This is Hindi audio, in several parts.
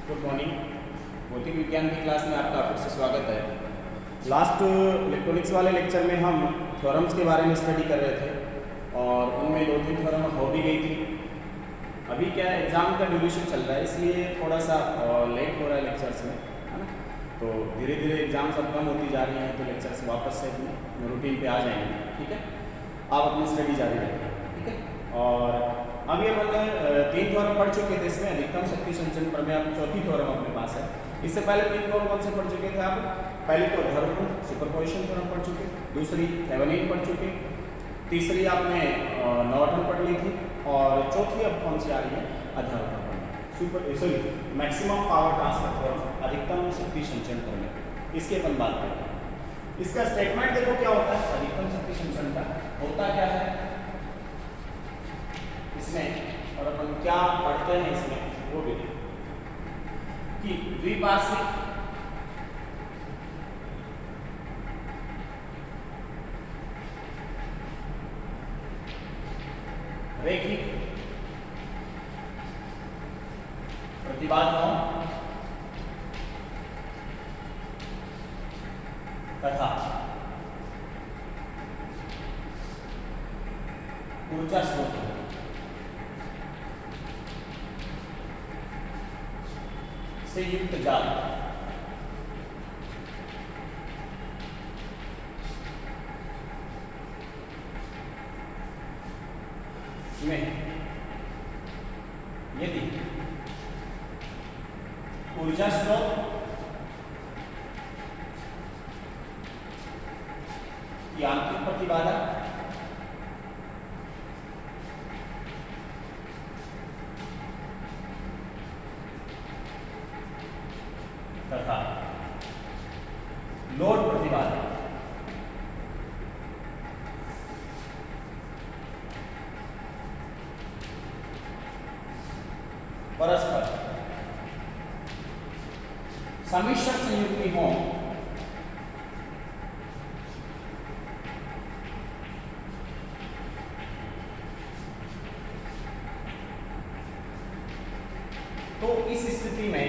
Good morning. भौतिक विज्ञान की क्लास में आपका फिर से स्वागत है। लास्ट इलेक्ट्रॉनिक्स वाले लेक्चर में हम थ्योरम्स के बारे में स्टडी कर रहे थे और उनमें 2-3 थ्योरम हो भी गई थी। अभी क्या एग्ज़ाम का ड्यूरेशन चल रहा है, इसलिए थोड़ा सा लेट हो रहा है लेक्चर्स में, है ना। तो धीरे धीरे एग्ज़ाम सब कम होती जा रही हैं, तो लेक्चर्स वापस से अपने रूटीन पे आ जाएंगे। ठीक है, आप अपनी स्टडी जारी रखें। ठीक है, और अभी अपन 3 थ्योरम पढ़ चुके थे। इसमें अधिकतम शक्ति संचरण प्रमेय अब चौथी थ्योरम अपने पास है। इससे पहले 3 कौन से पढ़ चुके थे आप? पहली तो अधारोपण सुपरपोजिशन थ्योरम पढ़ चुके, दूसरी थेवेनिन पढ़ चुके, तीसरी आपने नॉर्टन पढ़ ली थी, और चौथी अब कौन सी आ रही है? अधारोपण मैक्सिमम पावर ट्रांसफर थ्योरम, अधिकतम शक्ति संचरण प्रमेय। इसकी अपन बात करें। इसका स्टेटमेंट देखो क्या होता है। अधिकतम शक्ति संचरण का होता क्या है इसमें, और अपन क्या पढ़ते हैं इसमें वो भी कि द्विपार्श्विक रैखिक प्रतिबाधाओं तथा ऊर्जा स्रोत से युक्त जाल में यदि ऊर्जा स्रोत यांत्रिक प्रतिबाधा तथा लोड प्रतिबाधा परस्पर सम्मिश्र संयुग्मी हो तो इस स्थिति में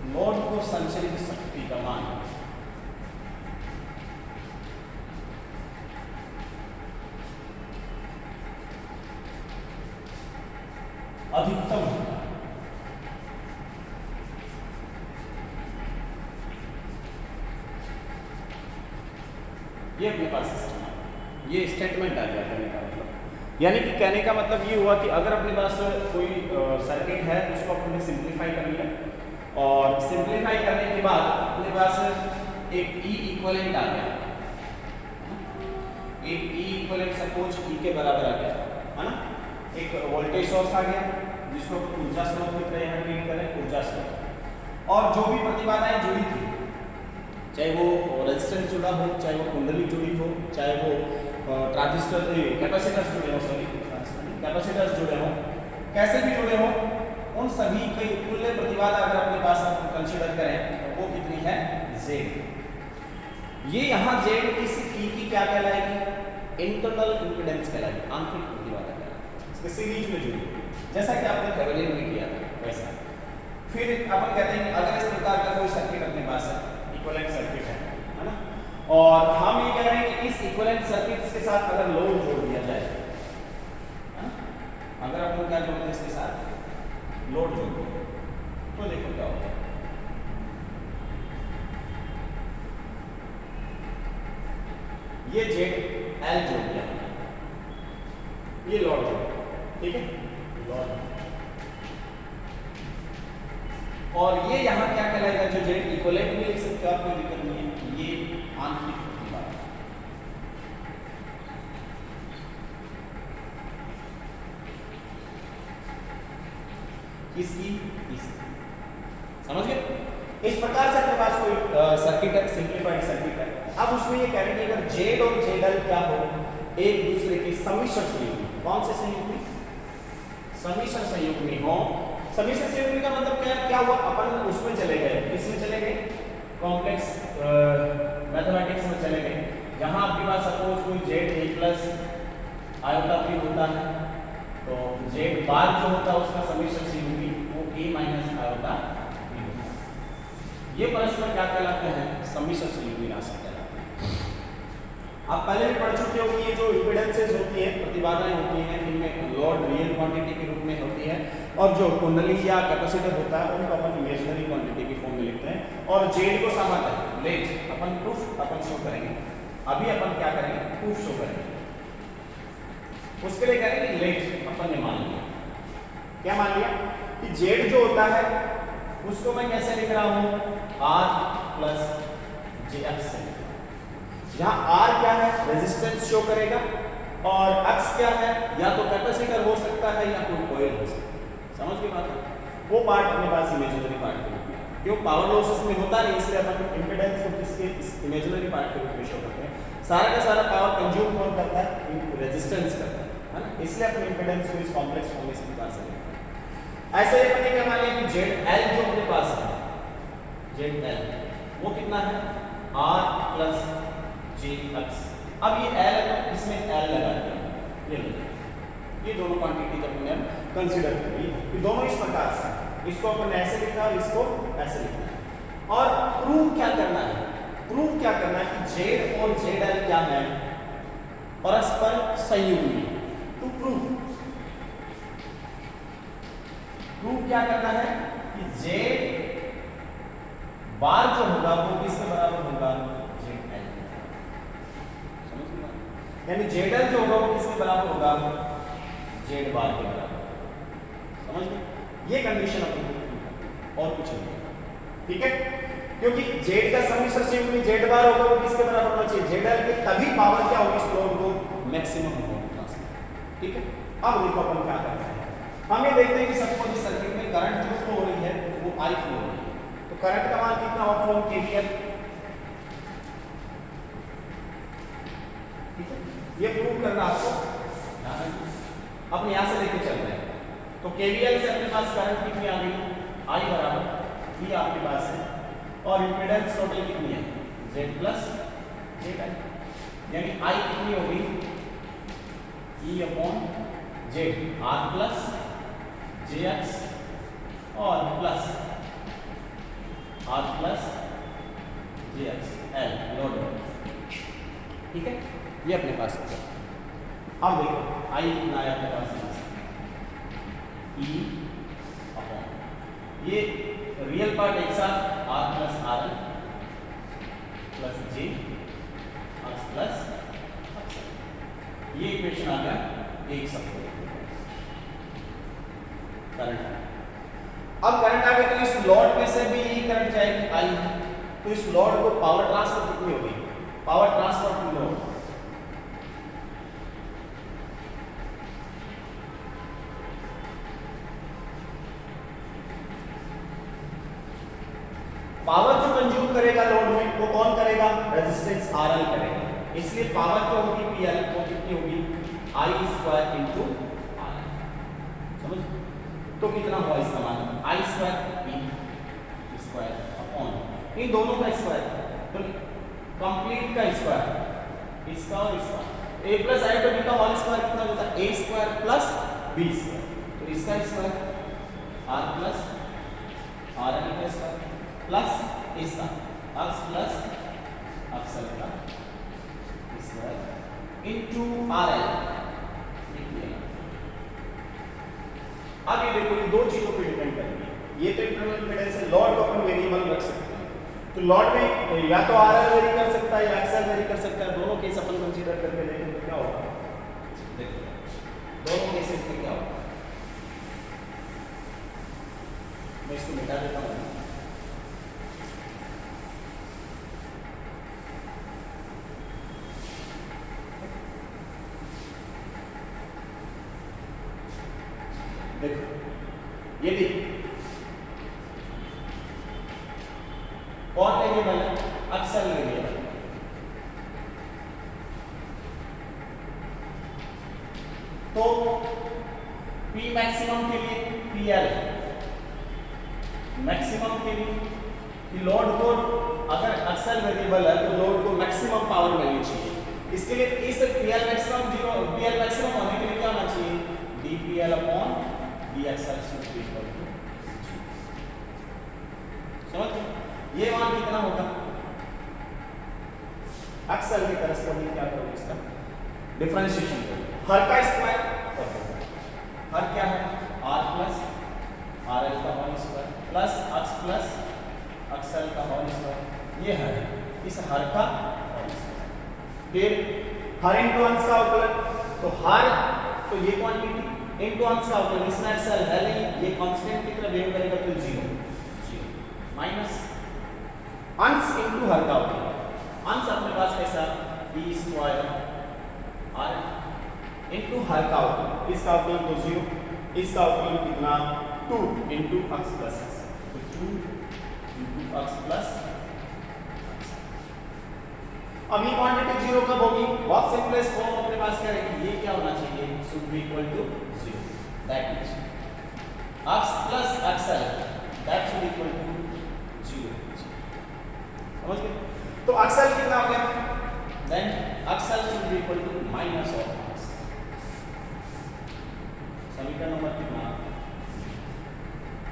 लोड को संचरित शक्ति का मान अधिकतम होता है। ये अपने पास सिस्टम है। ये स्टेटमेंट आ गया कहने का मतलब, यानी कि कहने का मतलब ये हुआ कि अगर अपने पास कोई सर्किट है उसको अपने सिंप्लीफाई कर लिया, और सिंप्लीफाई करने के बाद अपने पास एक ई इक्विवेलेंट आ गया, एक ई इक्विवेलेंट सपोज ई के बराबर आ गया, है ना। एक वोल्टेज सोर्स आ गया जिसको ऊर्जा स्रोत की तरह यहाँ ट्रीट करें, ऊर्जा स्रोत, और जो भी प्रतिबाधाएं जुड़ी थी, चाहे वो रेजिस्टेंस जुड़ा हो, चाहे वो कुंडली जुड़ी हो, चाहे वो ट्रांजिस्टर कैपेसिटर्स जुड़े हो, सॉरी कैपेसिटर्स जुड़े हो, कैसे भी जुड़े हो, उन सभी की कुल प्रतिबाधा अगर अपने पास हम कंसीडर करें तो वो कितनी है? Z। ये यहाँ Z इस E की क्या कहलाएगी? इंटरनल इंपेडेंस कहलाएगी, आंतरिक प्रतिबाधा कहलाएगी। इसके सीरीज में जुड़ी, जैसा कि आपने थेवेनिन में किया था वैसा। फिर अपन कहते हैं कि अगर इस प्रकार का कोई सर्किट अपने पास है, इक्विवेलेंट सर्किट है ना, और हम ये कह रहे हैं कि इस इक्विवेलेंट सर्किट के साथ अगर लोड जोड़ दिया जाए, अगर अपन क्या जोड़ते हैं इसके साथ लोड जोड़ दिया, तो देखो क्या होता है। ये Z L जोड़ दिया, ये लोड जोड़, ठीक है, लोड, और ये यहाँ क्या कहलाएगा? जो Z इक्विवेलेंट भी लिख सकते हो आप, कोई दिक्कत नहीं है। ये आंतरिक प्रतिबाधा, इसकी समझ गए? इस प्रकार से अपने पास कोई सर्किट है, सिंप्लीफाइड सर्किट है। अब उसमें ये कह रहे हैं कि अगर Z और ZL क्या हो? एक दूसरे की सम्मिश्र संयुग्मी। कौन से संयुग्मी? सम्मिश्र संयुग्मी हो। सम्मिश्र संयुग्मी का मतलब क्या हुआ? अपन उसमें चले गए, इसमें चले गए, कॉम्प्लेक्स मैथमेटिक्स में चले गए, जहां आपके पास सपोज कोई बार जो होता है उसका समेशन सी यूवी वो a माइनस आयोटा b होता है। ये परस्पर क्या कहलाते हैं? समेशन सी यूवी राशि कहलाते हैं। आप पहले भी पढ़ चुके हो कि ये जो इम्पीडेंसेस होती है, प्रतिबाधाएं होती हैं, इनमें लॉर्ड रियल क्वांटिटी के रूप में होती है और जो कुंडली या कैपेसिटर होता है उनको अपन इमेजिनरी क्वांटिटी की फॉर्म में लिखते हैं। और जेड को समाता है लेट, अपन प्रूफ अपन शो करेंगे। अभी अपन क्या करेंगे? प्रूफ शो करेंगे। उसके लिए करेंगे लेट। अपन ने मान लिया, क्या मान लिया कि जेड जो होता है उसको मैं कैसे लिख रहा हूं? आर प्लस जे एक्स से। जहां आर क्या है? रेजिस्टेंस शो करेगा और एक्स क्या है? या तो कैपेसिटर हो सकता है या कोई कॉइल हो सकता है। समझ गए बात? वो पार्ट अपने पास इमेजिनरी पार्ट के रूप में, क्यों पावर लॉसेस में होता नहीं, इसलिए अपन इंपेडेंस को किसके इमेजिनरी पार्ट के रूप में शो करते हैं। सारा का सारा पावर कंज्यूम कौन करता है? रेजिस्टेंस करता है ना, इसलिए अपने इंपेडेंस को इस कॉम्प्लेक्स फॉर्म में इस प्रकार से लिखते हैं। ऐसे ही अपने क्या मान लिया कि जेड एल जो अपने पास है, जेड एल वो कितना है? R plus J X. अब ये एल है तो इसमें एल लगा दिया, ये दोनों क्वांटिटी जब हमने कंसीडर करी, ये दोनों इस प्रकार से, इसको अपन ऐसे लिखा और इसको ऐसे लिखा है। और प्रूव क्या करना है? प्रूव क्या करना है कि जेड और जेड एल क्या है? परस्पर संयुग्मी। टू प्रूव क्या करना है कि जेड बार जो होगा वो किसके बराबर होगा? Z L. यानी जेड एल जो होगा वो किसके बराबर होगा? जेड बार के बराबर। समझ गए? ये कंडीशन अपनी और कुछ नहीं, ठीक है? क्योंकि जेड का समीकरण सिंपली जेड बार होगा वो किसके बराबर होना चाहिए? जेड एल के, तभी पावर क्या होगी? इस लोड को मैक्सिमम होगा, ठीक है? अब देखो अपन क्या करते हैं। हम ये देखते हैं कि सपोज इस सर्किट में करंट जो फ्लो हो रही है वो आई फ्लो हो रही है, तो करंट का मान कितना होगा? फ्लो केवीएल, ठीक है? ये प्रूव करना आपको अपन यहां से लेके चल रहे हैं। तो केवीएल से अपने पास करंट कितनी आ गई? आई बराबर ये आपके पास है और इंपेडेंस टोटल कितनी है? जेड प्लस जेड आई, यानी आई कितनी होगी? E upon Z, R plus J X और plus R plus J X L load, ठीक है? ये अपने पास है। अब देखो आई कितना आया अपने पास? ई अपॉन ये रियल पार्ट एक साथ R plus R L plus J X plus X, ये इक्वेशन आ गया एक सब करंट। अब करंट आ गया तो इस लॉड में से भी यही करंट जाएगी आई, तो इस लॉड को पावर ट्रांसफर कितनी होगी? Power transfer to load, power जो कंज्यूम करेगा लोड में वो कौन करेगा? रेजिस्टेंस आरएल करेगा, इसलिए पावर जो होगी पीएल वो कितनी होगी? आई स्क्वायर इंटू आर। समझ? तो कितना हुआ इसका मान? आई स्क्वायर पी स्क्वायर अपॉन इन दोनों का स्क्वायर, तो कंप्लीट का स्क्वायर, इसका और इसका, ए प्लस आई तो बी का होल स्क्वायर कितना होता है? A square plus B square, तो इसका square R plus R L का स्क्वायर प्लस इसका एक्स प्लस एक्स एल का स्क्वायर इनटू आर एल। अब ये देखो ये दो चीजों पे डिपेंड करेंगे, ये तो इंटरनल इंपेडेंस है, लॉड को अपन वेरिएबल रख सकते हैं, तो लॉड में या तो आर एल वेरी कर सकता है या एक्स एल वेरी कर सकता है, दोनों केस अपन कंसीडर करके देखें तो क्या होगा? देखो दोनों केसेस में क्या होगा, मैं इसको मिटा देता हूँ। देखो यदि कौन वेरिएबल है? एक्सल वेरिएबल, तो P मैक्सिमम के लिए PL मैक्सिमम के लिए लोड को, अगर एक्सल वेरिएबल है तो लोड को मैक्सिमम पावर मिलनी चाहिए, इसके लिए इस PL मैक्सिमम होने के लिए क्या होना चाहिए? dPL upon B XL should be equal to, समझ गए? ये मान कितना होगा? एक्सएल के करस्पॉन्डिंग क्या करोगे इसका डिफरेंशिएशन करोगे। हर का स्क्वायर हर क्या है आर प्लस आर एल का whole square plus X plus XL का होल स्क्वायर, ये है इस हर का होल स्क्वायर। फिर हर इंटू अंश का अवकलन, तो हर तो ये क्वांटिटी इंटू अंश का अवकलन, इसमें एक्सएल है नहीं, ये कांस्टेंट की तरह बिहेव करेगा तो 0 माइनस अंश इंटू हर का अवकलन। अंश अपने पास कैसा बी स्क्वायर आर इंटू हर का अवकलन, इसका अवकलन तो 0, इसका अवकलन कितना 2 इंटू एक्स प्लस एक्स, तो 2 इंटू एक्स प्लस। अब ये क्वांटिटी 0 कब होगी? बहुत सिंपलेस्ट फॉर्म अपने पास क्या रहेगी, ये क्या होना चाहिए should be equal to 0, that means X plus XL that should equal to 0, समझ गए? तो एक्सएल कितना हो गया? Then XL should be equal to minus of X. समीकरण नंबर कितना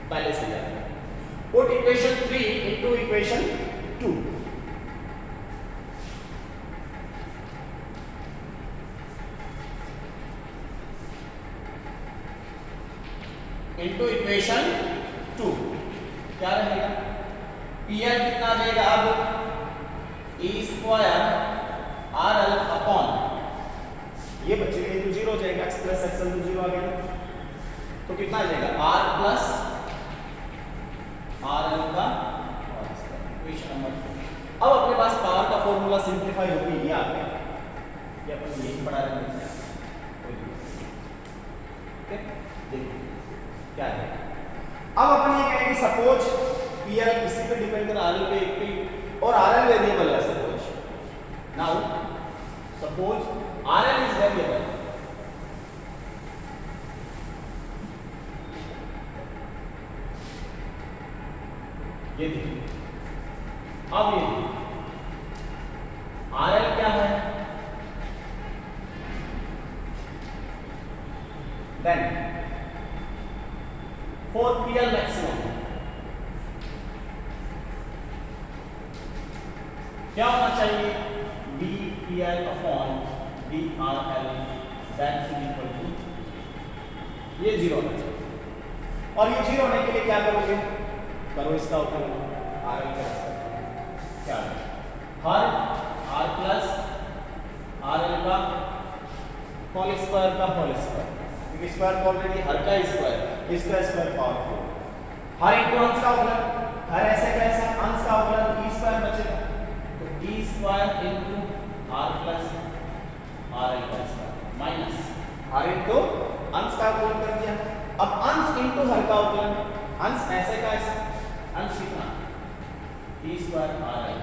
पहले से जाए, put equation 3 into equation 2। Into equation 2 क्या रहेगा? पीएल कितना आ जाएगा? अब E square R L upon ये बचेगा, ये तो 0 हो जाएगा, एक्स प्लस एक्सएल तो 0 आ गया, तो कितना आ जाएगा आर प्लस आर एल का इक्वेशन नंबर 2। अब अपने पास पावर का फॉर्मूला सिंपलीफाई होकर ये आ गया, ये अपन यही पढ़ा रहे हैं, ठीक है? देखिए क्या है, अब अपन ये कहेंगे सपोज पीएल किसी पे डिपेंड कर आरएल पे एक पे, और आरएल वेरिएबल है suppose, now suppose RL is variable, ये देखिए अब ये आरएल क्या है, देन for PL maximum क्या होना चाहिए BPL upon BRL that should equal to, ये 0 होना चाहिए, और ये 0 होने के लिए क्या करोगे? करो इसका अवकलन RL का क्या है? हर R प्लस RL का होल स्क्वायर का होल स्क्वायर, क्योंकि स्क्वायर ऑलरेडी हर का स्क्वायर, इसका स्क्वायर पावर 4, हर इंटू अंश का अवकलन, हर ऐसे का ऐसा अंश का अवकलन ई स्क्वायर बचेगा, तो E square into R plus R L का स्क्वायर माइनस हर इंटू अंश का अवकलन कर दिया। अब अंश इंटू हर का अवकलन, अंश ऐसे का ऐसा, अंश कितना ई स्क्वायर आर एल,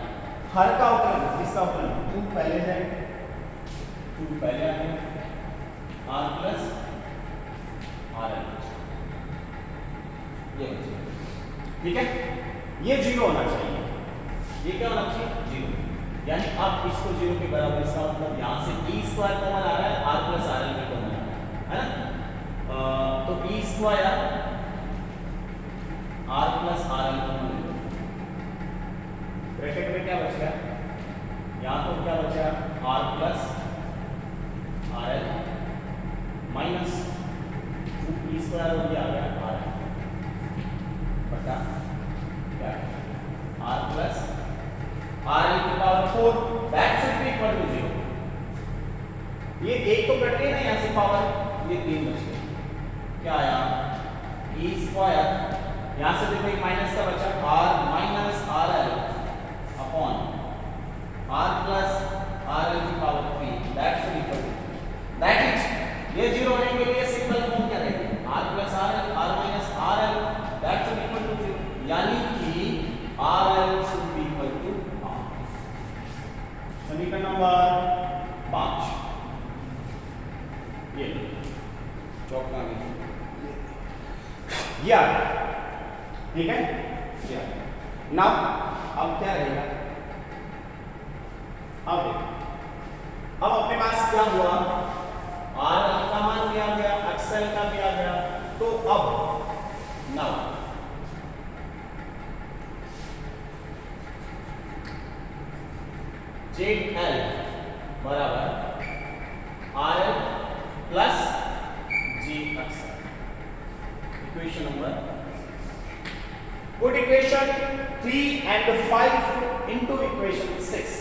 हर का अवकलन इसका अवकलन 2 पहले जाएगा, 2 पहले आ गया, आर प्लस आर एल, ये ठीक है, ये 0 होना चाहिए, ये क्या होना चाहिए 0, यानी अब इसको 0 के बराबर, इसका मतलब यहां से ई स्क्वायर कॉमन आ रहा है, आर प्लस आर एल भी कॉमन आ रहा है ना, तो E square R plus R L common, bracket में क्या बच गया, यहां तो क्या बचा R plus R L minus E square हो गया, आ गया आर बटा क्या आर प्लस आर एल की power 4 that should be equal to 0। ये एक तो कट गई ना यहाँ से पावर, ये 3 बच गए, क्या आया ई स्क्वायर, यहाँ से देखो एक माइनस का बचा R minus R L upon R plus R L की power 3 that should equal to, that is ये 0 होने के लिए सिंपल फॉर्म क्या रहेगी R plus R L R minus R L that should equal to 0, यानी कि R L should be equal to R. समीकरण नंबर 5 ये चौक में या ठीक है, या नाउ अब क्या रहेगा, अब अपने पास क्या हुआ, आर का मान भी आ गया, एक्सएल का भी आ गया, तो तो अब नाउ जेड एल बराबर R L plus G X, equation number, put equation 3 and 5 into equation 6.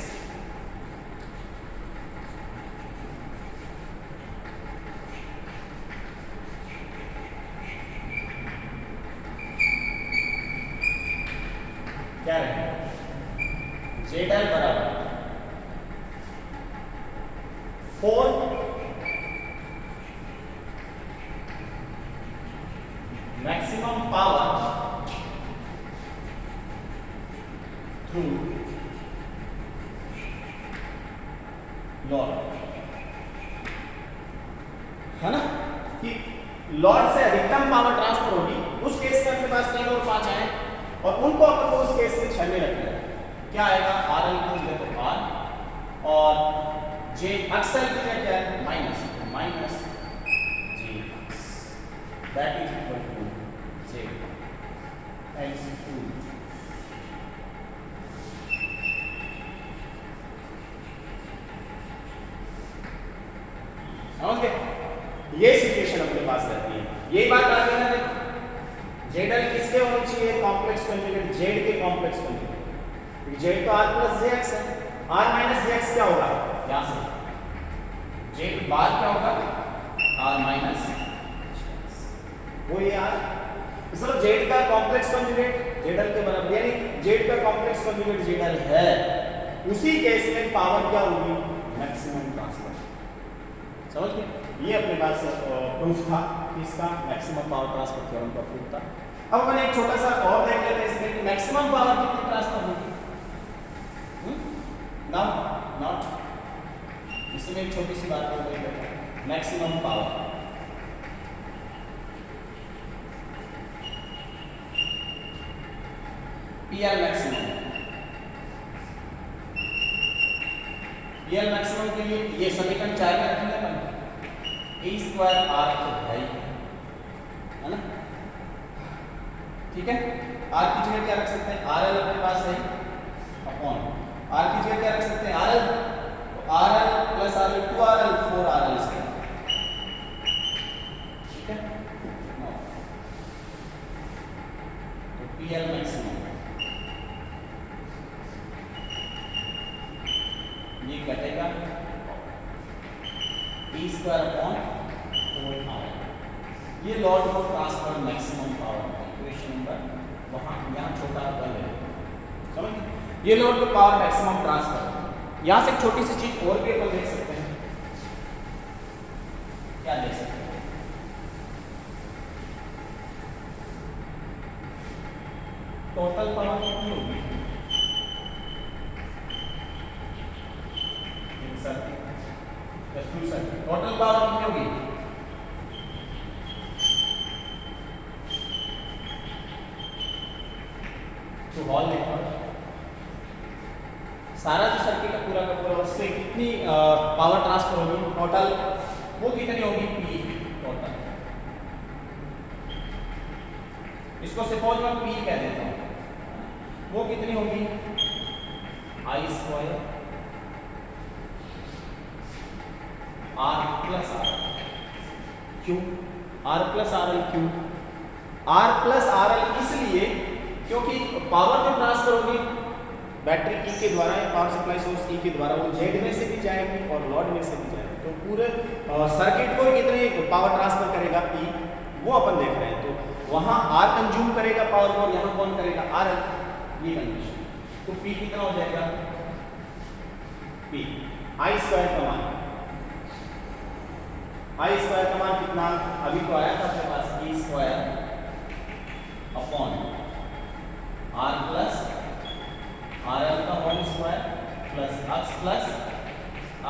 क्या रहेगा? जेड एल बराबर 4 मैक्सिमम पावर थ्रू लॉर्ड, है ना, कि लॉर्ड से अधिकतम पावर ट्रांसफर होगी। उस केस में अपने पास 3 और 5 आए और उनको अपन को उस केस में 6 में रखना है। क्या आएगा? आर एल की जगह तो आर और जे एक्सएल की जगह क्या है? Minus, minus J that is equal to J X 2। समझ गए? ये सिचुएशन अपने पास रहती है। यही बात आ गई ना, देखो जेड एल किसके होनी चाहिए? कॉम्प्लेक्स कॉन्जुगेट जेड के कॉम्प्लेक्स कॉन्जुगेट, क्योंकि जेड तो आर प्लस जे एक्स है। आर माइनस जे एक्स क्या होगा? यहां से जेड बार क्या होगा? आर माइनस वो ये आर, मतलब जेड का कॉम्प्लेक्स कॉन्जुगेट जेड एल के बराबर, यानी जेड का कॉम्प्लेक्स कॉन्जुगेट जेड एल है। उसी केस में पावर क्या होगी? Maximum transfer. समझ गए? ये अपने पास प्रूफ था इसका, मैक्सिमम पावर ट्रांसफर थ्योरम का प्रूफ था। अब अपन एक छोटा सा और देख लेते हैं इसमें कि मैक्सिमम पावर कितनी ट्रांसफर होगी। नाउ नॉट, इसमें एक छोटी सी बात हो गई, maximum power PL maximum, PL maximum के लिए ये समीकरण 4 में रखेंगे अपन, ए स्क्वायर आर तो है ना, ठीक है। आर की जगह क्या रख सकते हैं? आर एल अपने पास है अपॉन, आर की जगह क्या रख सकते हैं? आर एल, तो are L plus R L 2 R L 4 R L से, ठीक है। तो पीएल मैक्सिमम ये घटेगा e स्क्वायर अपॉन 4r, ये Lord of transfer maximum power equation number वहां यहां छोटा बन है, समझ गए? ये Lord of power maximum transfer. यहां से एक छोटी सी चीज और भी अपन देख सकते हैं, क्या देख सकते हैं? टोटल पावर कितनी होगी टोटल पावर कितनी होगी? तो हॉल देखो, सारा जो सर्किट है पूरा का पूरा, उससे कितनी पावर ट्रांसफर होगी टोटल? वो कितनी होगी? P total. इसको सपोज मैं पी कह देता हूं, वो कितनी होगी? आई स्क्वायर आर प्लस आर, क्यों आर प्लस आर एल? क्यों आर प्लस आर एल? इसलिए क्योंकि पावर जो ट्रांसफर होगी बैटरी ई के द्वारा या पावर सप्लाई सोर्स ई के द्वारा, वो जेड में से भी जाएगी और लॉड में से भी जाएगी। तो पूरे सर्किट को कितनी पावर ट्रांसफर करेगा ई, वो अपन देख रहे हैं। तो वहां आर कंज्यूम करेगा पावर को और यहाँ कौन करेगा? आर एल, ये कंडीशन। तो पी कितना हो जाएगा? पी आई स्क्वायर का मान, आई स्क्वायर का मान कितना अभी तो आया था अपने पास? E square upon R plus R L का whole square plus X plus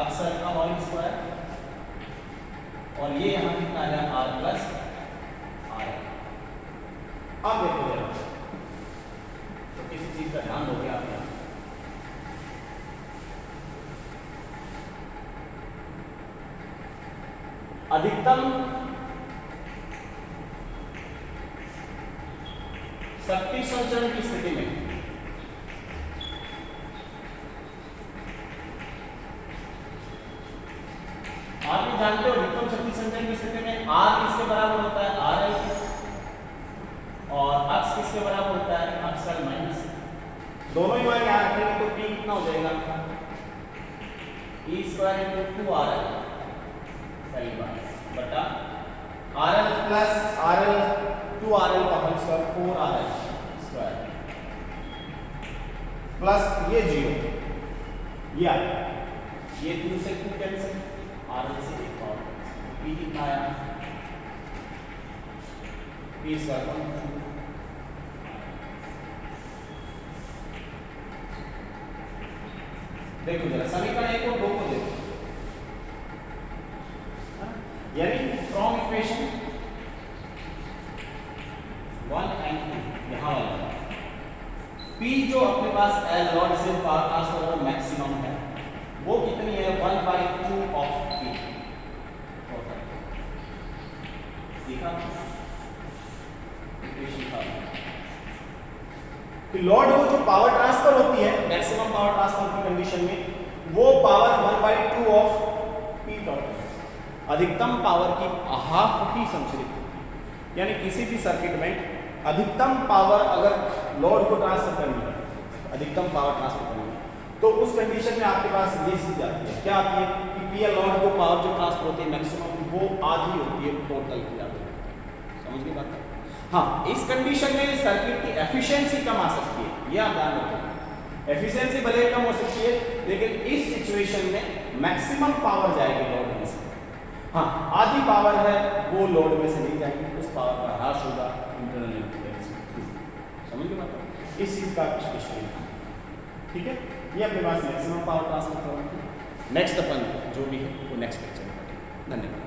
X L का होल स्क्वायर, और ये यहां कितना आया? R plus R L. अब देखो जरा, तो किसी चीज का ध्यान दोगे आप? अधिकतम संचरण की स्थिति में आप भी जानते हो विकर्ण शक्ति संचरण की स्थिति में R किसके बराबर होता है, RL, और अक्ष किसके बराबर होता है, अक्ष माइनस। दोनों ही मान याद रखेंगे तो P कितना हो जाएगा, E स्क्वायर इंटू 2RL पहली बात बटा RL प्लस RL 2RL का whole square 4RL square plus ये 0 ये 2 से 2 कैंसिल, RL से 1 और P कितना आया, P स्क्वायर 1 देखो जरा समीकरण 1 और 2 को देखो, यानी फ्रॉम इक्वेशन 1 एंड 2 यहां वाला P जो अपने पास एज लॉर्ड से पावर ट्रांसफर मैक्सिमम है वो कितनी है, 1/2 ऑफ P देखा इक्वेशन का कि लॉर्ड को जो पावर ट्रांसफर होती है मैक्सिमम पावर ट्रांसफर की कंडीशन में वो पावर 1/2 ऑफ P डॉट, अधिकतम पावर की हाफ ही संचरित होती, यानी किसी भी सर्किट में अधिकतम पावर अगर लोड को ट्रांसफर करनी है, अधिकतम पावर ट्रांसफर करनी है तो उस कंडीशन में आपके पास ये चीज आती है, क्या आती है कि PL लोड को पावर जो ट्रांसफर होती है मैक्सिमम वो आधी होती है टोटल की आती है, समझ गए बात। हाँ, इस कंडीशन में सर्किट की एफिशिएंसी कम आ सकती है, ये आप ध्यान रखें, एफिशिएंसी भले कम हो सकती है लेकिन इस सिचुएशन में मैक्सिमम पावर जाएगी लोड में से। हाँ, आधी पावर है वो लोड में से नहीं जाएगी, उस पावर का ह्रास होगा इंटरनल इम्पीडेंस में, समझ गए बात। इस चीज का विश्लेषण, ठीक है, ये अपने पास मैक्सिमम पावर ट्रांसफर करेंगे। नेक्स्ट अपन जो भी है वो नेक्स्ट लेक्चर में, धन्यवाद।